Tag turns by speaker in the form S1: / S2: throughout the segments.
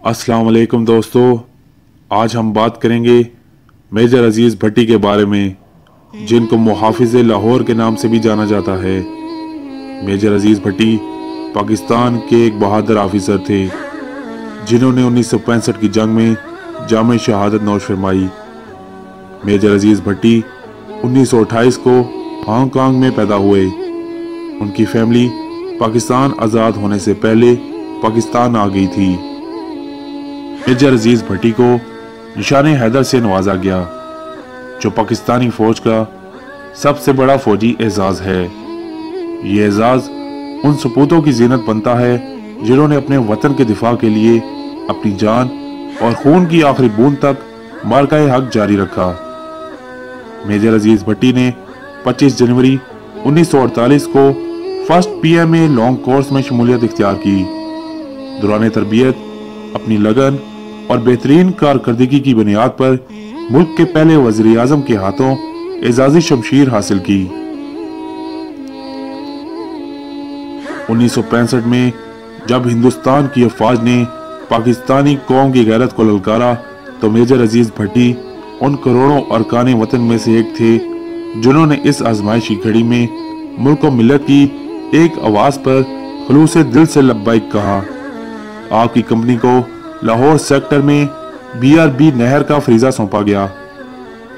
S1: अस्सलाम वालेकुम दोस्तों, आज हम बात करेंगे मेजर अजीज़ भट्टी के बारे में, जिनको मुहाफिज़ लाहौर के नाम से भी जाना जाता है। मेजर अजीज़ भट्टी पाकिस्तान के एक बहादुर ऑफिसर थे, जिन्होंने 1965 की जंग में जाम शहादत नोश फरमाई। मेजर अजीज़ भट्टी 1928 को हांगकांग में पैदा हुए। उनकी फैमिली पाकिस्तान आज़ाद होने से पहले पाकिस्तान आ गई थी। मेजर अजीज़ भट्टी को निशाने हैदर से नवाजा गया, जो पाकिस्तानी फौज का सबसे बड़ा फौजी एजाज है। ये एजाज उन सपूतों की जीनत बनता है जिन्होंने अपने वतन के दिफा के लिए अपनी जान और खून की आखिरी बूंद तक मार्का हक जारी रखा। मेजर अजीज़ भट्टी ने 25 जनवरी 1948 को फर्स्ट PMA लॉन्ग कोर्स में शमूलियत इख्तियार की। दौरान तरबियत अपनी लगन और बेहतरीन कारकर्दगी की बुनियाद पर मुल्क के पहले वज़ीर आज़म के हाथों एजाजी शमशीर हासिल की। 1965 में जब हिंदुस्तान की अफवाज ने पाकिस्तानी कौम की गैरत को ललकारा, तो मेजर अजीज़ भट्टी उन करोड़ों अरकान वतन में से एक थे जिन्होंने इस आजमाइशी घड़ी में मुल्क और मिल्लत की एक आवाज़ पर खुलूस दिल से लब्बैक कहा। आपकी कंपनी को लाहौर सेक्टर में BRB नहर का फरीजा सौंपा गया।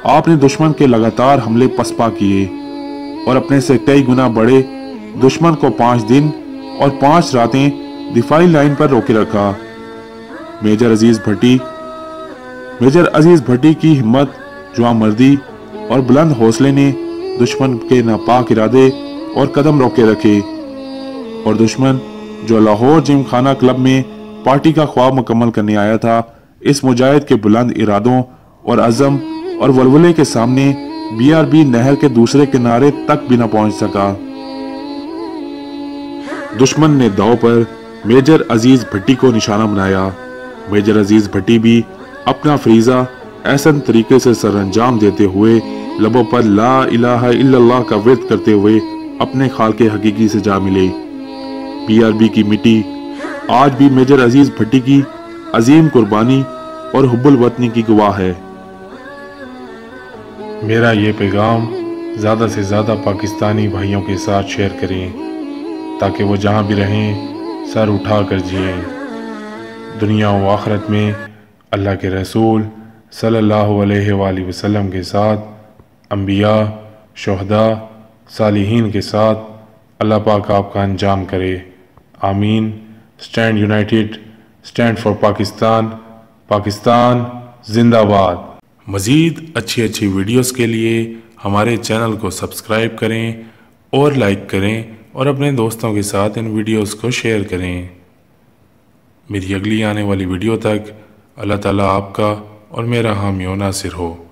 S1: आपने दुश्मन के लगातार हमले पसपा किए और अपने से कई गुना बड़े दुश्मन को 5 दिन और 5 रातें दिफाई लाइन पर रोके रखा। मेजर अजीज़ भट्टी की हिम्मत, जुआमर्दी और बुलंद हौसले ने दुश्मन के नापाक इरादे और कदम रोके रखे, और दुश्मन जो लाहौर जिमखाना क्लब में पार्टी का ख्वाब मुकम्मल करने आया था, इस मुजाहिद के बुलंद इरादों और अज़म और वलवले के सामने BRB नहर के दूसरे किनारे तक भी न पहुंच सका। दुश्मन ने दाव पर मेजर अजीज़ भट्टी को निशाना बनाया। मेजर अजीज़ भट्टी भी अपना फरीजा ऐसा तरीके से सरअंजाम देते हुए लबों पर ला इलाहा इल्लल्लाह का विर्द करते हुए अपने खालके हकीकी से जा मिले। BRB की मिट्टी आज भी मेजर अजीज़ भट्टी की अजीम कुर्बानी और हुब्बुल वतनी की गवाह है।
S2: मेरा ये पैगाम ज़्यादा से ज़्यादा पाकिस्तानी भाइयों के साथ शेयर करें, ताकि वो जहाँ भी रहें सर उठा कर जिएं। दुनिया व आखिरत में अल्लाह के रसूल सल्लल्लाहु अलैहि वसल्लम के साथ अंबिया, शुहदा, सालिहीन के साथ अल्लाह पाक आपका अंजाम करे। आमीन। Stand United, stand for Pakistan, Pakistan जिंदाबाद।
S1: मज़ीद अच्छी वीडियोस के लिए हमारे चैनल को सब्सक्राइब करें और लाइक करें, और अपने दोस्तों के साथ इन वीडियोस को शेयर करें। मेरी अगली आने वाली वीडियो तक अल्लाह ताला आपका और मेरा हामी नासिर हो।